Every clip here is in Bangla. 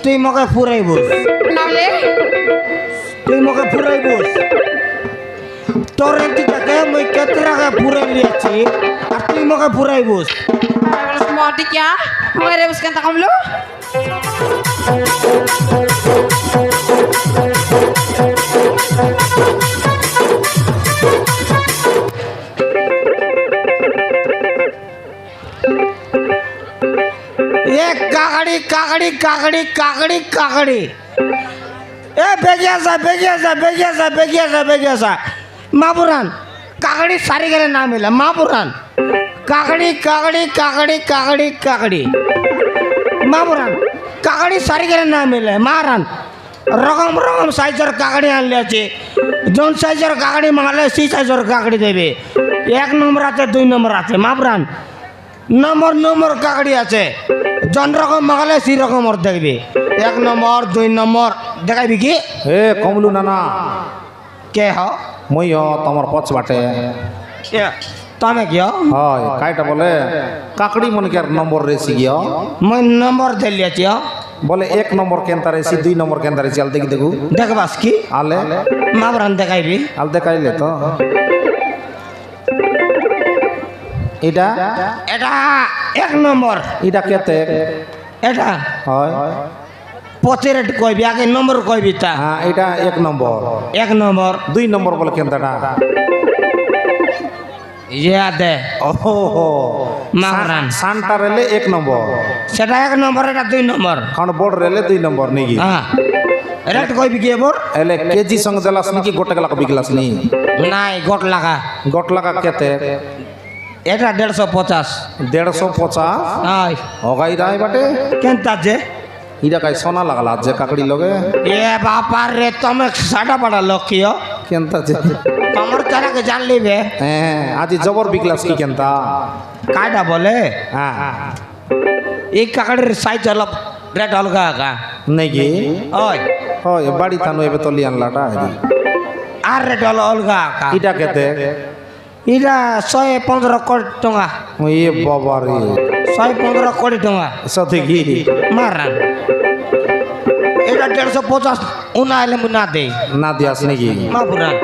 তুই মকে ফুরাইবস নাহলে তুই মকে ফুরাইবস তোর এদিকে মই কেতে টাকা ফুরাই লিয়াছি আর তুই মকে ফুরাইবস মটি क्या मेरे उसके तक हम लोग एक काकड़ी काकड़ी काकड़ी काकड़ी काकड़ी ए बेगियासा मापुरान काकड़ी सारी गेले नाम मिला मापुरान काकड़ी काकड़ी काकड़ी काकड़ी काकड़ी मापुरान काकड़ी सारी गेले नाम मिले मारान रकम रकम साइजर काकड़ी आनल्याचे जोन साइजर काकड़ी मांगले सी साइजर काकड़ी देबे एक नंबर आते दुई नंबर आते मापुरान नंबर नंबर काकड़ी আছে জন রকম মাগালে সি রকম আর দেখবি এক নম্বর দুই নম্বর দেখাবি কি হে কমলু নানা কে হ মই তোমার পছ বাটে তুমি কি হয় কাইটা বলে কাকড়ি মনে কি আর নম্বর রেসি গিয়া মই নম্বর দেলিয়াছি বলে এক নম্বর কেনতা রেসি দুই নম্বর কেনতা রেসি আল দেখি দেখু দেখবাস কি আলে মাবরান দেখাইবি আল দেখাইলে তো এটা এটা এক নম্বর এটা কেতে এটা হয় পথে রেট কইবি আগে নম্বর কইবি তা হ্যাঁ এটা এক নম্বর এক নম্বর দুই নম্বর বলে কেনতাটা ইয়া দে ওহো মাবরান সানটা রেলে এক নম্বর সেটা এক নম্বর এটা দুই নম্বর কারণ বড় রেলে দুই নম্বর নেকি হ্যাঁ রেট কইবি কি এবার এলে কেজি সঙ্গে দেলাস নাকি গোটা গেলা বিকলাস নি নাই গট লাগা গোট লাগা কেতে এটা 150 150 আই হগাই রাই বাটে কেনতা যে ইটা কাই সোনা লাগালা যে কাকড়ি লগে এ বাপার রে তুমি সাটা পাড়া লক্ষিও কেনতা যে তোমার চারাকে জানলি বে হ্যাঁ আজি জবর বিকলাস কি কেনতা কাটা বলে হ্যাঁ এই কাকড়ির সাইজ অলপ রেট অলগা কা নাকি ওই হয় বাড়ি থানো এবে তলি আনলাটা আর রেট অলগা কা ইটা কেতে এটা 115 কোটি টাকা এ বাবা রে 115 কোটি টাকা সাথে কি মারান এটা 150 উনা এলে মুনা দে না দিয়াস নাকি মা পুরান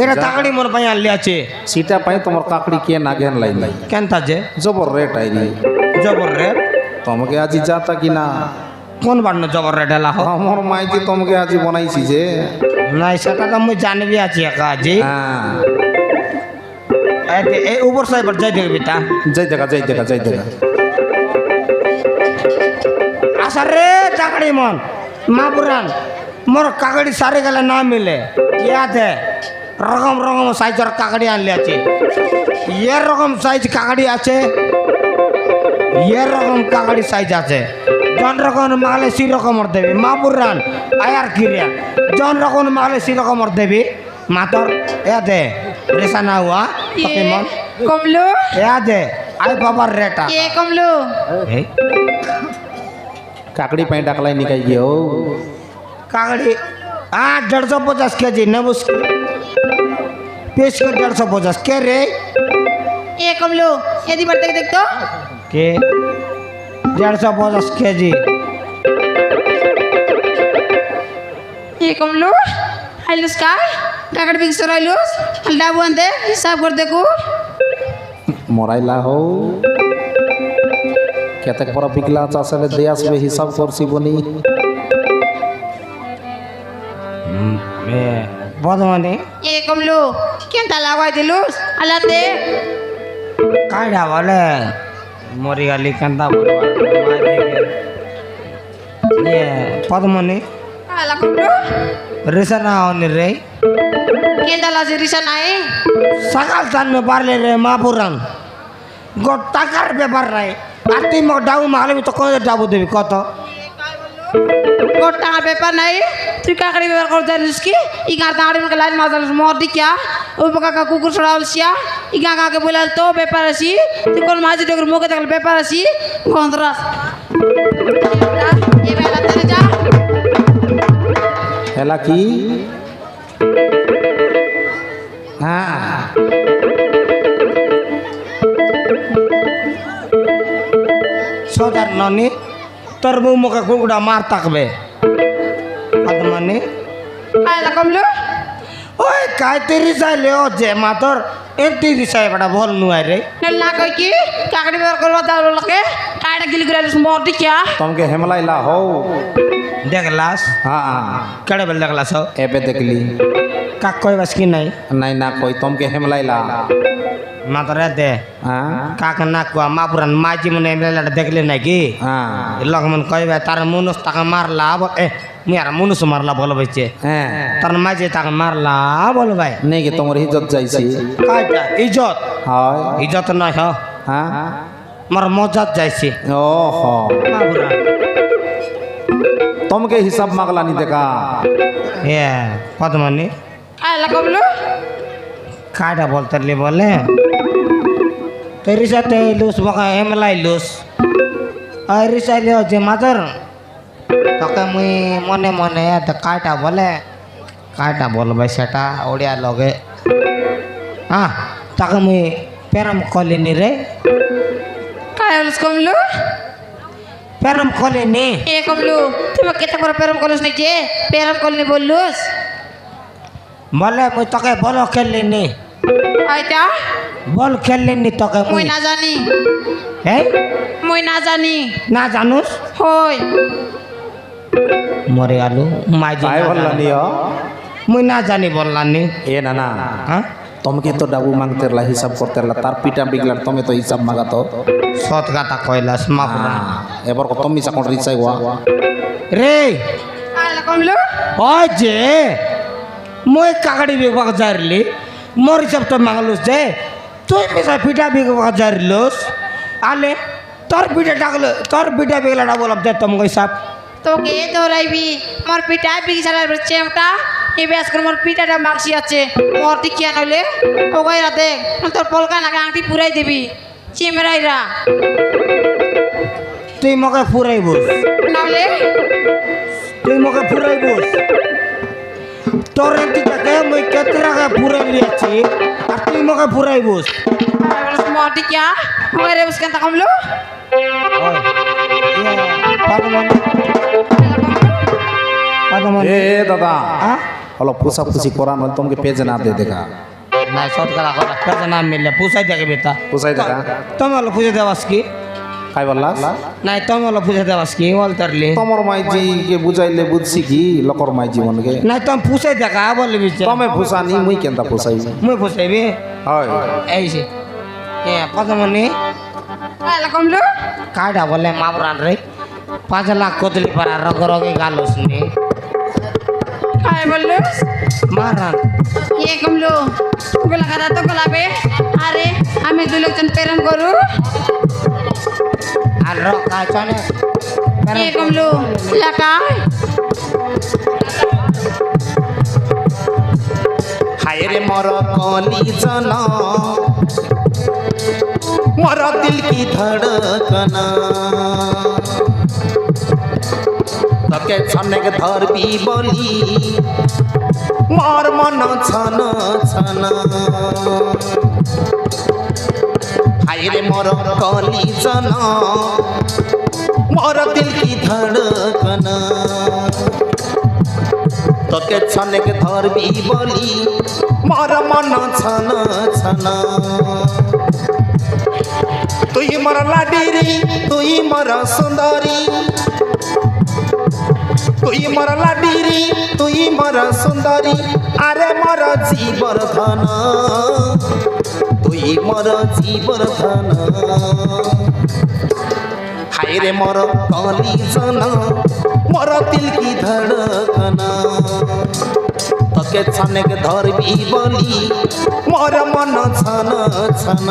এটা কাকড়ি মোর পাই আনলি আছে সিটা পাই তোমার কাকড়ি কে না গেন লাই নাই কেনতা যে জবর রেট আইনি জবর রেট তোমাকে আজি যাতা কি না কোন বান্ন জবর রেট এলা হো আমার মাইজি তোমাকে আজি বনাইছি যে নাই সেটা তো মুই জানবি আছি একা জি হ্যাঁ এই উপর সাইবার যাই দেখবি তা যাই দেখা আশা রে চাকরি মন মা পুরান মোর কাকড়ি সারি গেলে না মিলে ইয়াতে রকম রকম সাইজের কাকড়ি আনলে আছে এর রকম সাইজ কাকড়ি আছে এর রকম কাকড়ি সাইজ আছে জন রকম মাগলে সি রকমর দেবি মা পুরান আয়ার কিরিয়া জন রকম মাগলে সি রকমর দেবি মাতর এ দে রেসা না হুয়া মন कमलू এ দে আই বাবার রেটা ये कमलू কাকড়ি পাই ডাকলাই নিকাই গিয়ে ও काकड़ी हाँ 150 के जी नब उसकी पेश कर 150 के रे ये कमलू यदि बढ़ते देख तो के 150 के जी ये कमलू हाइलुस का काकड़ बिग सर हाइलुस हल्दा बुंदे हिसाब कर देखो মরাইলা হও কেতে পর বিকলা চাষলে দেই আসবে হিসাব করছি বনি बदमानी ये कमलू क्या ताला हुआ दिलुस अल्लाह दे काढ़ा वाले मोरी गाली कंदा ये पदमनी अल्लाह कमलू रिसना होनी रे क्या ताला से रिसा नाई सकाल सान में बार ले रे मापुरन गोटा कर बेबार रे आती मग डाउ माले भी तो कौन डाबू देवी कत गोटा पेपर नहीं तू क्या करी पेपर कर दे उसकी इगार दाड़ी में लाइन मार दे मोर दी क्या वो पका का कुकुर सड़ावल सिया इगा का के बोला तो पेपर असी तू कौन माजी डगर मोके तक पेपर असी गोंदरस ये बेला तेरे जा হেলা কি হ্যাঁ सोदार ननी তোর বউ মুখে কুকুরা মার থাকবে মানে কাইলা কমলো ওই কাইতে রিসাইলে ও যে মাতর এটি রিসাই বেটা বল নুয়াই রে না কই কি কাকড়ি ব্যবহার করবা তার লোকে কাইটা গিলি করে মোর দিকিয়া ତମକେ ହେମଲାଇଲା ହଉ দেখলাস ହଁ কেড়ে বেল দেখলাস ଏବେ ଦେଖିଲି কাক কইবাস কি নাই ନାଇଁ ନା କହି ତମକେ ହେମଲାଇଲା মাতরে দে ହଁ কাক না কুয়া মাপুরান মাঝি মনে এমলেলাটা দেখলে নাকি ହଁ লোক মন কইবে তার মনুষ তাকে মারলা এ মুই আর মনুষ মারলা বল বাইছে ହଁ তার মাঝে তাকে মারলা বল ভাই ନେଇକି ତମର ଇଜ୍ଜତ ଯାଇଛି কাইটা ইজ্জত হয় ইজ্জত নয় হ ହଁ মোর মজাত যাইছে ଓହୋ মাপুরান ତମକେ ହିସାବ ମାଗଲାନି ଦେଖା এ পদমনি কাইলা কমলো কাইটা বলতে বলে তেরি সাথে লুস বকা হেমলাই লুস আর রিসাইলে যে মাদর তোকে মুই মনে মনে কাইটা বলে কাইটা বলবে সেটা ওড়িয়া লগে হ্যাঁ তাকে মুই প্যারাম কলিনি রে কাইলস কমলো প্যারাম কলিনি এ কমলো তুমি কেতে করে পেরম কলস নাই যে পেরম কলনি বললুস বলে মুই তোকে বল খেললিনি আইতা বল খেললিনি তোকে মুই মুই না জানি হ্যাঁ মুই না জানি না জানুস হই মরে আলু মাইজি କାଏ না ଭଲଲାନି জানে। মুই না জানি বললানি ଏ ନା ନା হ্যাঁ ତମକେ ତ ଡାବୁ ମାଗତେରଲା ହିସାବ করতেরলা তার পিটা বিগলার তুমি তো হিসাব মাগাত সৎ কথা কইলাস মাপুরা এবার তুমি চাকন রিচাই হওয়া রে কাইলা কমলো ওই যে মই কাকাড়ি বিভাগ জারিলি মোর হিসাব তো মাগলুস যে তুই মিশা পিঠা বিভাগ জারিলুস আলে তোর পিঠা ডাকলো তোর পিঠা বিগলাটা বলব দে তোমাকে হিসাব তোকে ধরাইবি মোর পিঠা বিগি সারার চেমটা এই ব্যাস করে মোর পিঠাটা মাগছি আছে মোর দিকিয়া নইলে ও গাইরা দেখ তোর পলকা নাকে আংটি পুরাই দিবি চিমরাইরা তুই মোকে ফুরাইবুস নইলে তুই মোকে ফুরাইবুস তোর একটি টাকা মই কেতে টাকা ফুরাই লিয়াছি আর তুই মোকে ফুরাইবুস মোর দিকিয়া ওরে বুসকান তা কমলো এ দাদা হ্যাঁ হলো পোষা পুষি করা নয় তোমাকে পেজে না দে দেখা না শতকরা কথা পেছে না মিললে পুষাই দেখে বেটা পোষাই দেখা তুমি হলো পুজো দেওয়াস কি খাই বললাস নাই তুমি হলো পুজো দেওয়াস কি বলতারলি তোমার মাইজি কে বুঝাইলে বুঝছি কি লোকর মাই জীবনকে নাই তুমি পুষাই দেখা বলবি তুমি ফুসানি মুই কেনতা ফুসাই মুই পুষাইবি হয় এই যে এ পদমনি কাইলা কমলো কাটা বলে মাবরান রে 5 লাখ কদলি পারা রগ রগে গালুস নি কাই বললো মারান এ কমলো গোলা খাতা তো গোলাবে আরে আমি দুই লোকজন প্রেরণ করু আর রগ কাচনে এ কমলো লাকাই হায় রে মর কলি জন মর দিল কি ধড়কনা তোকে ছনেক ধরবি বলি মর মন ছন ছন হায় রে মর কলি জন মর দিল কি ধড়কনা তোকে ছনেক ধরবি বলি মর মন ছন ছন তুই মর লাডিরি তুই মর সুন্দরী তুই মর লাডিরি তুই মর সুন্দরী আরে মর জীবর ধন তুই মর জীবর ধন হায় রে মর কলি জন মর দিল কি ধড়কনা তোকে ছনেক ধরবি বলি মর মন ছন ছন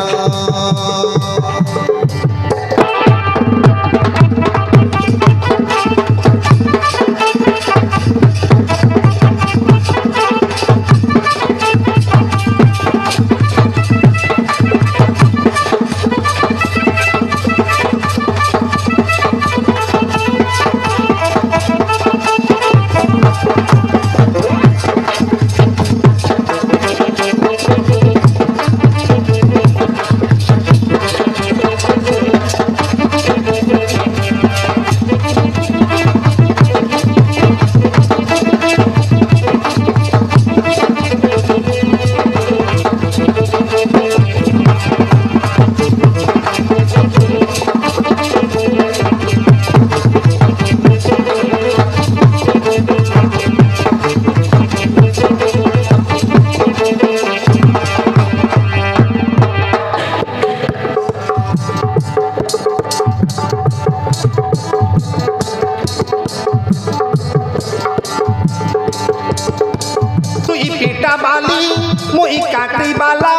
কাকড়ি বালা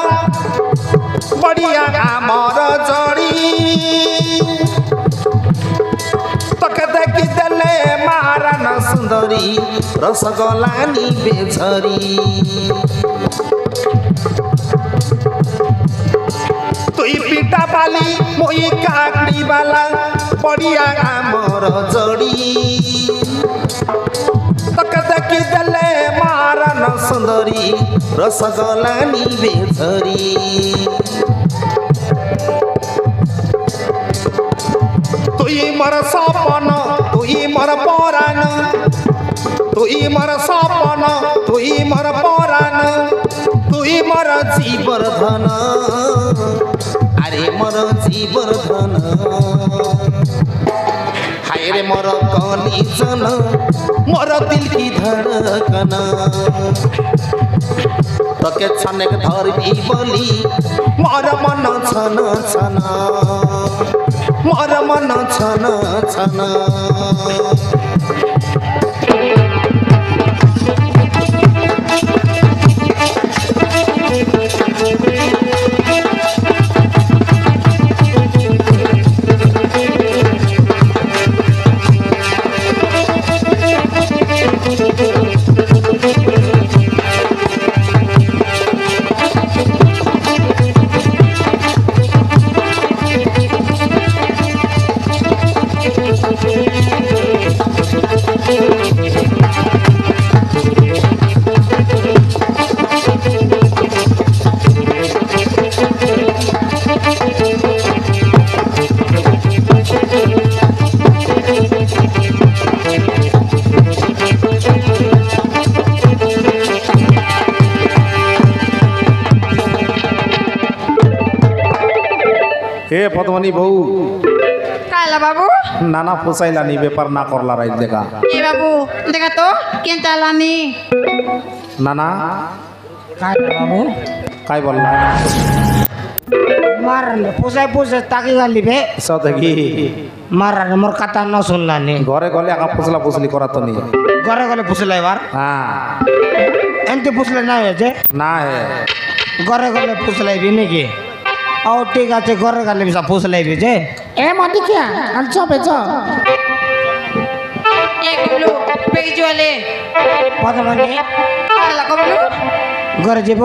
বড়িয়া আমার জড়ি তোকে দেখি দেলে মারান সুন্দরী রসগোলা নিবে ঝরি তুই পিঠা বালি মই কাকড়ি বালা বড়িয়া আমার জড়ি তোকে দেখি দেলে মারান সুন্দরী রসগোলা নিবে ঝরি তুই মর সপন তুই মর পরাণ তুই মর সপন তুই মর পরাণ তুই মর জীবর ধন আরে মর জীবর ধন হায় রে মর কলি জন মর দিল কি ধড়কন তোকে ছনেক ধরবি বলি মর মন ছন ছন মর মন ছন ছন হে পদ্মনি বউ কাইলা বাবু নানা পোসাইলানি ব্যাপার না করলা রাইত দেখা এ বাবু দেখা তো কেন চালানি নানা काय बाबू काय बोलला मारले पोसाय पोसाय ताकी घाली बे सौ देखी मारले मोर कथा न सुनला नी घरे गले आका पुसला पुसली करा तो नहीं घरे गले पुसले बार हाँ एंते पुसले ना जे ना है घरे गले पुसले भी नहीं की आओ ठीक আছে ঘরে গেলে বিসা পুসলাই বি যে এ মদিকিয়া আনছ বেচ এ কবলু বেগজুয়ালে পদমনি কাইলা কবলু ঘরে যাব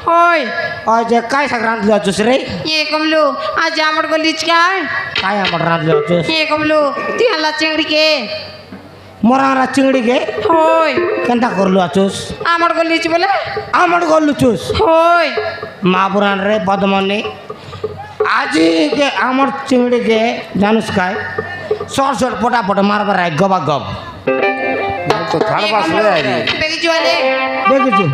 হয় ওই যে কাই শাক রাঁধলো আছিস রে এ কবলু আজ আমার গলিচ কায় কাই আমার রাঁধলো আছিস এ কবলু তুই আল্লাহ চিংড়ি কে মোরা চিংড়ি গে হয় কেনটা করলো আছিস আমার গলিচ বলে আমার গল্লু চুস হয় মা পুরাণ রে পদমনি আজি কে আমার চিংড়ি গে জানুস কাই সর সর পটাপট মারবার রায় গবা গব तो थाड़ पास ले आई বেগজুয়ালে দেখেছি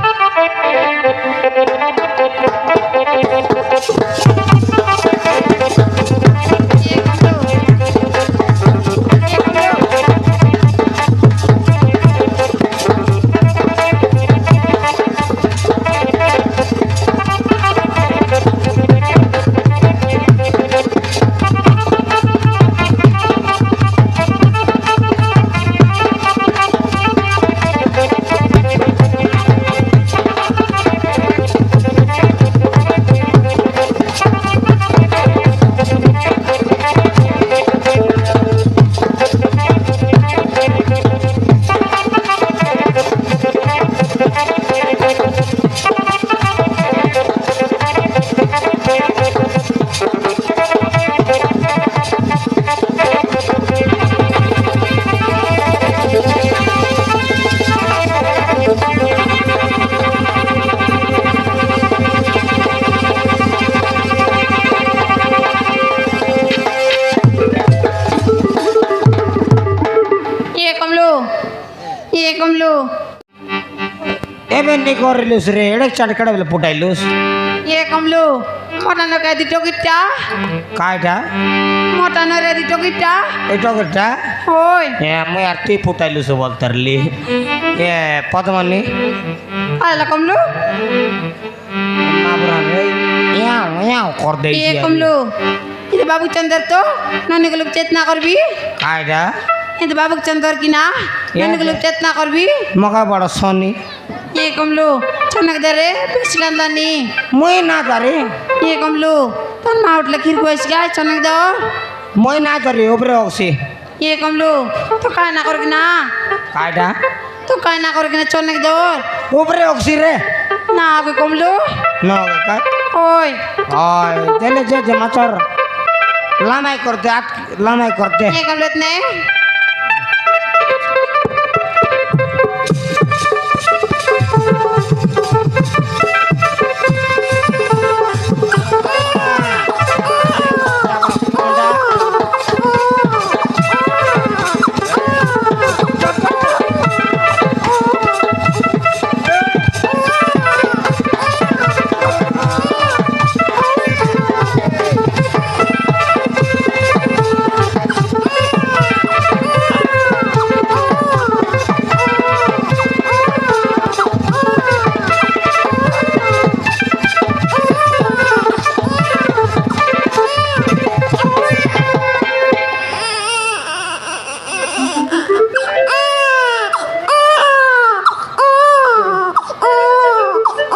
এ কবলু এ কবলু এ কমলু এবে নি করিলুস রে এড়ে চাট কড়া বেলে পুটাইলুস এ কমলু মটানো কে দিটো কিটা কাইটা মটানো রে দিটো কিটা এটা কেটা হই এ মই আর তুই পুটাইলুস বলতারলি এ পদমনি আলা কমলু মা বুড়া রে ইয়াও ইয়াও কর দেই এ কমলু এটা বাবু চন্দর তো ননিগুলো চেতনা করবি কাইটা এটা বাবু চন্দর কি না ননিগুলো চেতনা করবি মগা বড় সনি এ কমলু ಚೆನ್ನಾಗಿ ದಾರೆ ಬೆಸ್ಟ್ ಗಂದಾನಿ মই না জারি ಏ ಕಮ್ಲು ತನ್ನ ಮಾ ಉಟ್ಲ ಕಿರ್ ಕೋಯಿಸ್ಗ ಚೆನ್ನಾಗಿದಾವ মই না জারি ওপরে অক্সি ಏ ಕಮ್ಲು তো কায় না করবি না কায়টা তো কায় না করবি না ಚೆನ್ನಾಗಿದಾವ ওপরে অক্সি রে না আগে কমলু না কায় ওই ওই জেলে যে মাছর লামাই করতে আট লামাই করতে ಏ ಕಮ್ಲು ನೆ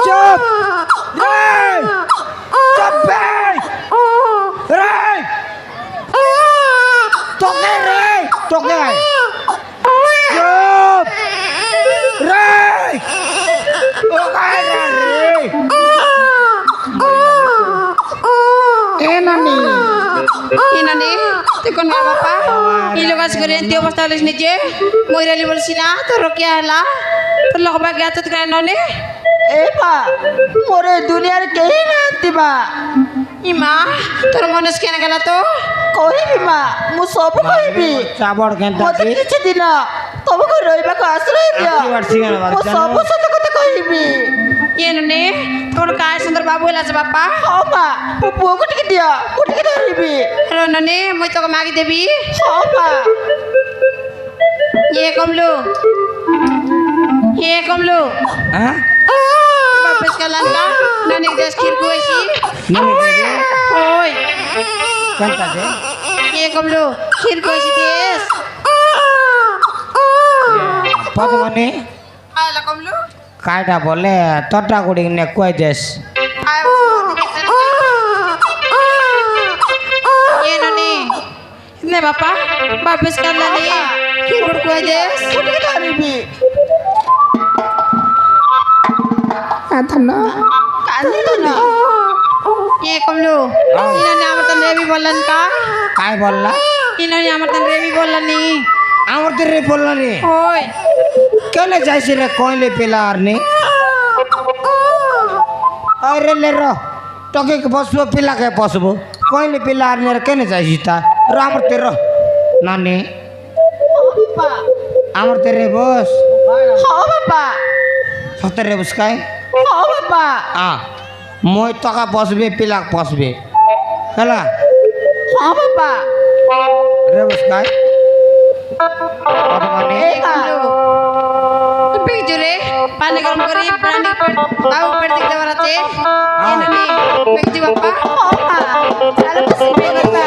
চুপ রে চুপ রে তোকে রে তোকে চুপ রে ও কায় রে এ নানি ಏನಂದಿ ತಿಕ್ಕೊಂಡು ಬಾ ಬಾಪ ಇಲ್ಲಿ ಹೋಗಿಸ್ಕರಿ ಅಂತ অবস্থা হলিস নিজে মইরালি বলছি না তোর কি হলা তোর লোক বা গেছে তো কেন নে এ মা মোরে দুনিয়ার কেহি নাহাନ୍ତି মা ইমা তোর মনস কেন গেল তো କହିବି মা ମୁଁ ସବୁ କହିବି চাবড় কেনটা ମତେ କିଛି ଦିନ ତମକୁ ରହିବାକୁ ଆଶ୍ରୟ ଦିଅ ଆଜି ବର୍ଷି ଗଲା ମୁଁ ସବୁ ସତ କଥା କହିବି ಏನು ನೆ তোর কায় সুন্দর বাবু হলাছে বাপা ହଁ ମା ମୋ ପୁଅକୁ ଟିକେ ଦିଅ ମୁଁ ଟିକେ ଧରିବି হ্যালো ননে মই তোকে মাগি দেবি ହଁ মା ইয়ে কমলু হ্যাঁ বাপস কালান কা ননে দেশ খির কইছি নানি দেবে ওই কেনটা দে ইয়ে কমলু খির কইছি দেশ পদমনি আলা কমলু কায়টা বলে তোরটা গুড়ি নে কই দেশ আয় ಏನನೆ নে বাপা বাপস কালানি খির বড় কই দেশ ମୁଁ ଟିକେ ଧରିବି କାନ୍ଦିଲୁ ନା ইয়ে কমলু ইনানে আমার তন রেবি বললেন কা কায় বললা ইনানে আমার তন রেবি বললানি আমার তো রে বললা নি ওই কেন যাইছি রে কইলে পেলা আর নি আরে লে র তোকে বসবো পিলাকে বসবো কইলে পিলা আর নে কেন যাইছি তা র আমার তে র নানি আমার তে রে বস ହଁ ବାପା সতেরে বসকাই ହଁ ବାପା আ মই তোকে বসবে পিলাক বসবে হেলা ହଁ ବାପା রে বসকাই পদমনি ଏ ମା পিকজুরে পানি গরম করি ব্রান্ডি তাও পেট দিতে পারছে এনানি পিকজু বাপা ହଁ ମା ଚାଲ ବସିବେ ବାପା